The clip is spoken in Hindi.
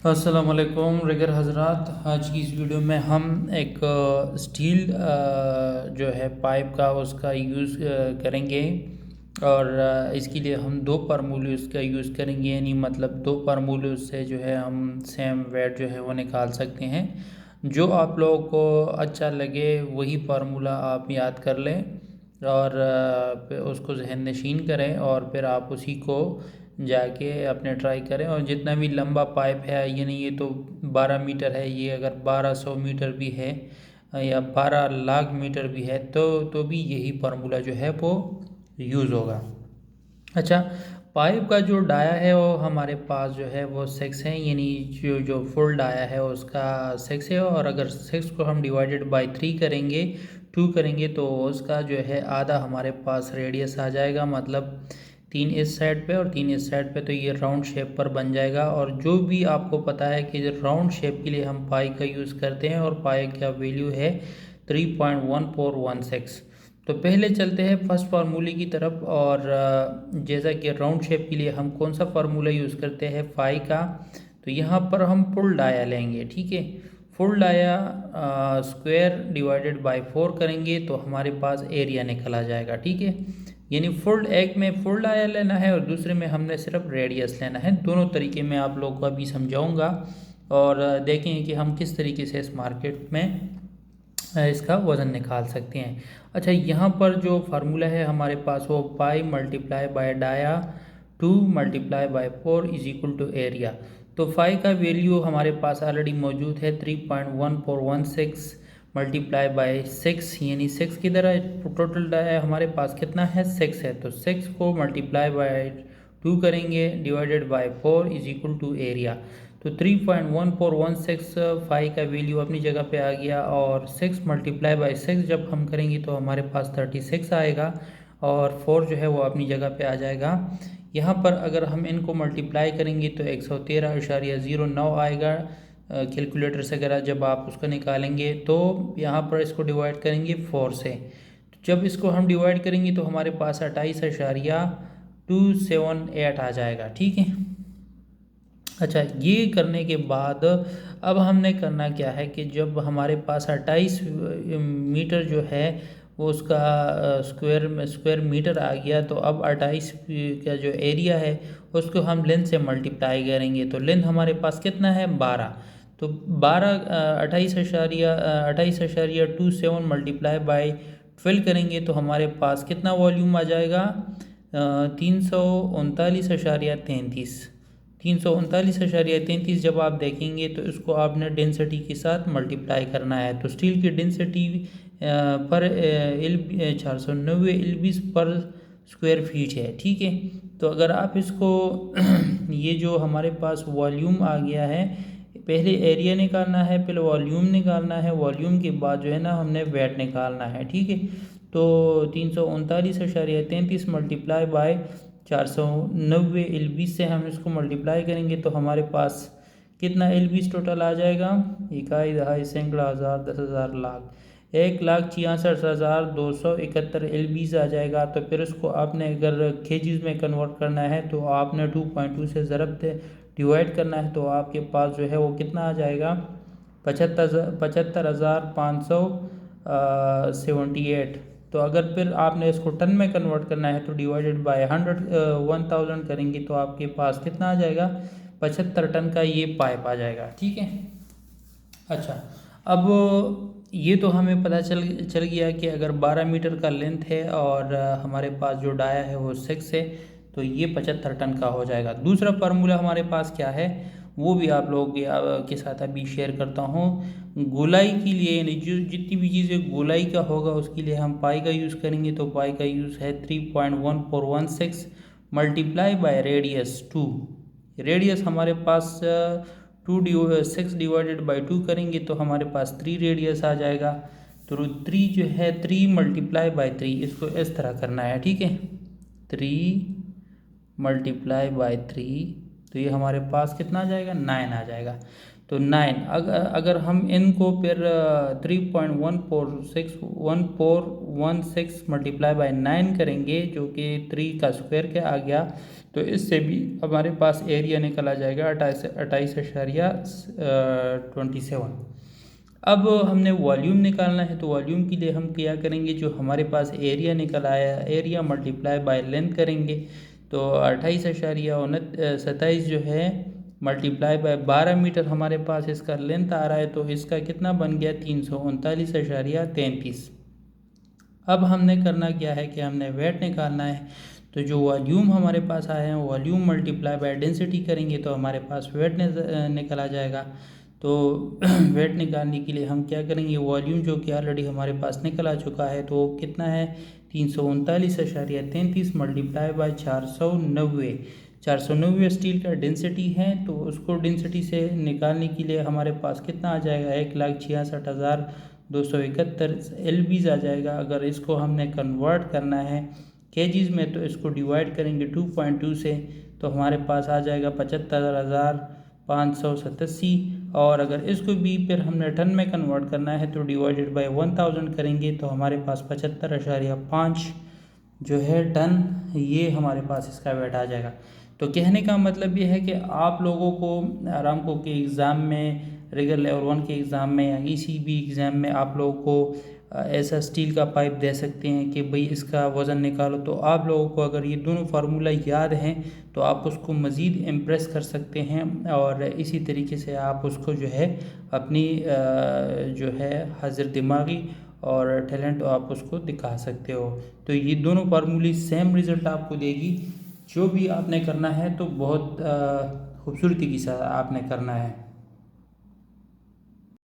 अस्सलाम वालेकुम रिगर हजरात। आज की इस वीडियो में हम एक स्टील जो है पाइप का उसका यूज़ करेंगे। और इसके लिए हम दो फार्मूले उसका यूज़ करेंगे, यानी मतलब दो फार्मूले से जो है हम सेम वेट जो है वो निकाल सकते हैं। जो आप लोगों को अच्छा लगे वही फार्मूला आप याद कर लें और फिर उसको जहन नशीन करें और फिर आप उसी को जाके अपने ट्राई करें। और जितना भी लंबा पाइप है, ये नहीं ये तो 12 मीटर है, ये अगर 1200 मीटर भी है या 12 लाख मीटर भी है तो भी यही फार्मूला जो है वो यूज़ होगा। अच्छा, पाइप का जो डाया है वो हमारे पास जो है वो 6 है, यानी जो फुल डाया है उसका 6 है। और अगर 6 को हम डिवाइडेड बाई 3 करेंगे, 2 करेंगे तो उसका जो है आधा हमारे पास रेडियस आ जाएगा, मतलब 3 इस साइड पे और 3 इस साइड पे, तो ये राउंड शेप पर बन जाएगा। और जो भी आपको पता है कि राउंड शेप के लिए हम पाई का यूज़ करते हैं और पाई का वैल्यू है 3.1416। तो पहले चलते हैं फर्स्ट फार्मूले की तरफ। और जैसा कि राउंड शेप के लिए हम कौन सा फार्मूला यूज़ करते हैं फाई का, तो यहाँ पर हम फुल डाया लेंगे। ठीक है, full dia square divided by 4 करेंगे तो हमारे पास एरिया निकल आ जाएगा। ठीक है, यानी फुल एक में फुल डाया लेना है और दूसरे में हमने सिर्फ रेडियस लेना है। दोनों तरीके मैं आप लोगों को अभी समझाऊंगा और देखेंगे कि हम किस तरीके से इस मार्केट में इसका वज़न निकाल सकते हैं। अच्छा, यहाँ पर जो फार्मूला है हमारे पास वो pi multiply by dia 2 multiply by 4 is equal to area. तो फाई का वैल्यू हमारे पास ऑलरेडी मौजूद है 3.1416 मल्टीप्लाई बाय 6, यानी 6 की तरह टोटल डाया हमारे पास कितना है 6 है, तो 6 को मल्टीप्लाई बाय 2 करेंगे divided by 4 is equal to area. तो 3.1416 का वैल्यू अपनी जगह पे आ गया और 6 मल्टीप्लाई बाई 6 जब हम करेंगे तो हमारे पास 36 आएगा और 4 जो है वो अपनी जगह पे आ जाएगा। यहाँ पर अगर हम इनको मल्टीप्लाई करेंगे तो 113.09 आएगा कैलकुलेटर से। अगर जब आप उसको निकालेंगे तो यहाँ पर इसको डिवाइड करेंगे 4 से, तो जब इसको हम डिवाइड करेंगे तो हमारे पास 28.278 आ जाएगा। ठीक है। अच्छा, ये करने के बाद अब हमने करना क्या है कि जब हमारे पास 28 मीटर जो है वो उसका स्क्वायर मीटर आ गया, तो अब 28 का जो एरिया है उसको हम लेंथ से मल्टीप्लाई करेंगे। तो लेंथ हमारे पास कितना है 12, तो 12 28.27 मल्टीप्लाई बाई 12 करेंगे तो हमारे पास कितना वॉल्यूम आ जाएगा 339.33। 339.33 जब आप देखेंगे तो इसको आपने डेंसिटी के साथ मल्टीप्लाई करना है। तो स्टील की डेंसिटी पर 490 एलबीस पर स्क्वायर फीट है। ठीक है, तो अगर आप इसको ये जो हमारे पास वॉल्यूम आ गया है, पहले एरिया निकालना है, पहले वॉल्यूम निकालना है, वॉल्यूम के बाद जो है ना हमने वेट निकालना है। ठीक है, तो 339.33 मल्टीप्लाई बाय 490 एलबीस से हम इसको मल्टीप्लाई करेंगे तो हमारे पास कितना एलबीस टोटल आ जाएगा, इकाई दहाई सैकड़ा हज़ार 10,000 लाख 1,66,271 एलबीस आ जाएगा। तो फिर उसको आपने अगर केजीज में कन्वर्ट करना है तो आपने 2.2 से ज़रब डिवाइड करना है, तो आपके पास जो है वो कितना आ जाएगा 75,578। तो अगर फिर आपने इसको टन में कन्वर्ट करना है तो डिवाइडेड बाय 1000 करेंगे तो आपके पास कितना आ जाएगा 75 टन का ये पाइप आ जाएगा। ठीक है। अच्छा, अब ये तो हमें पता चल गया कि अगर 12 मीटर का लेंथ है और हमारे पास जो डाया है वो 6 है तो ये 75 टन का हो जाएगा। दूसरा फार्मूला हमारे पास क्या है वो भी आप लोगों के साथ अभी शेयर करता हूँ। गोलाई के लिए यानी जो जितनी भी चीज़ें गोलाई का होगा उसके लिए हम पाई का यूज़ करेंगे, तो पाई का यूज़ है 3.1416 मल्टीप्लाई बाय रेडियस 2। रेडियस हमारे पास 6 डिवाइडेड बाई 2 करेंगे तो हमारे पास 3 रेडियस आ जाएगा। तो 3 जो है 3 मल्टीप्लाई बाई 3, इसको इस तरह करना है। ठीक है, 3 मल्टीप्लाई बाई 3, तो ये हमारे पास कितना आ जाएगा 9 आ जाएगा। तो 9 अगर हम इनको फिर 3.1416 मल्टीप्लाई बाय 9 करेंगे जो कि 3 का स्क्वायर के आ गया, तो इससे भी हमारे पास एरिया निकल आ जाएगा 28.27। अब हमने वॉल्यूम निकालना है, तो वॉल्यूम के लिए हम क्या करेंगे, जो हमारे पास एरिया निकल आया, एरिया मल्टीप्लाई बाय लेंथ करेंगे। तो 28.27 जो है मल्टीप्लाई बाय 12 मीटर हमारे पास इसका लेंथ आ रहा है, तो इसका कितना बन गया 339.33। अब हमने करना क्या है कि हमने वेट निकालना है। तो जो वॉल्यूम हमारे पास आया है, वॉल्यूम मल्टीप्लाई बाय डेंसिटी करेंगे तो हमारे पास वेट निकल आ जाएगा। तो वेट निकालने के लिए हम क्या करेंगे, वॉल्यूम जो कि ऑलरेडी हमारे पास निकल आ चुका है, तो कितना है 339.33 मल्टीप्लाई बाय 490 स्टील का डेंसिटी है। तो उसको डेंसिटी से निकालने के लिए हमारे पास कितना आ जाएगा 1,66,271 LBs आ जाएगा। अगर इसको हमने कन्वर्ट करना है केजीज में, तो इसको डिवाइड करेंगे 2.2 से, तो हमारे पास आ जाएगा 75,587। और अगर इसको भी फिर हमने टन में कन्वर्ट करना है तो डिवाइडेड बाय 1000 करेंगे, तो हमारे पास 75.5 जो है टन, ये हमारे पास इसका वेट आ जाएगा। तो कहने का मतलब ये है कि आप लोगों को आरामको के एग्ज़ाम में, रिगर लेवल 1 के एग्ज़ाम में या किसी भी एग्ज़ाम में आप लोगों को ऐसा स्टील का पाइप दे सकते हैं कि भाई इसका वज़न निकालो। तो आप लोगों को अगर ये दोनों फार्मूला याद हैं तो आप उसको मज़ीद इम्प्रेस कर सकते हैं, और इसी तरीके से आप उसको जो है अपनी जो है हाजिर दिमागी और टैलेंट आप उसको दिखा सकते हो। तो ये दोनों फार्मूले सेम रिज़ल्ट आपको देगी। जो भी आपने करना है तो बहुत खूबसूरती के साथ आपने करना है।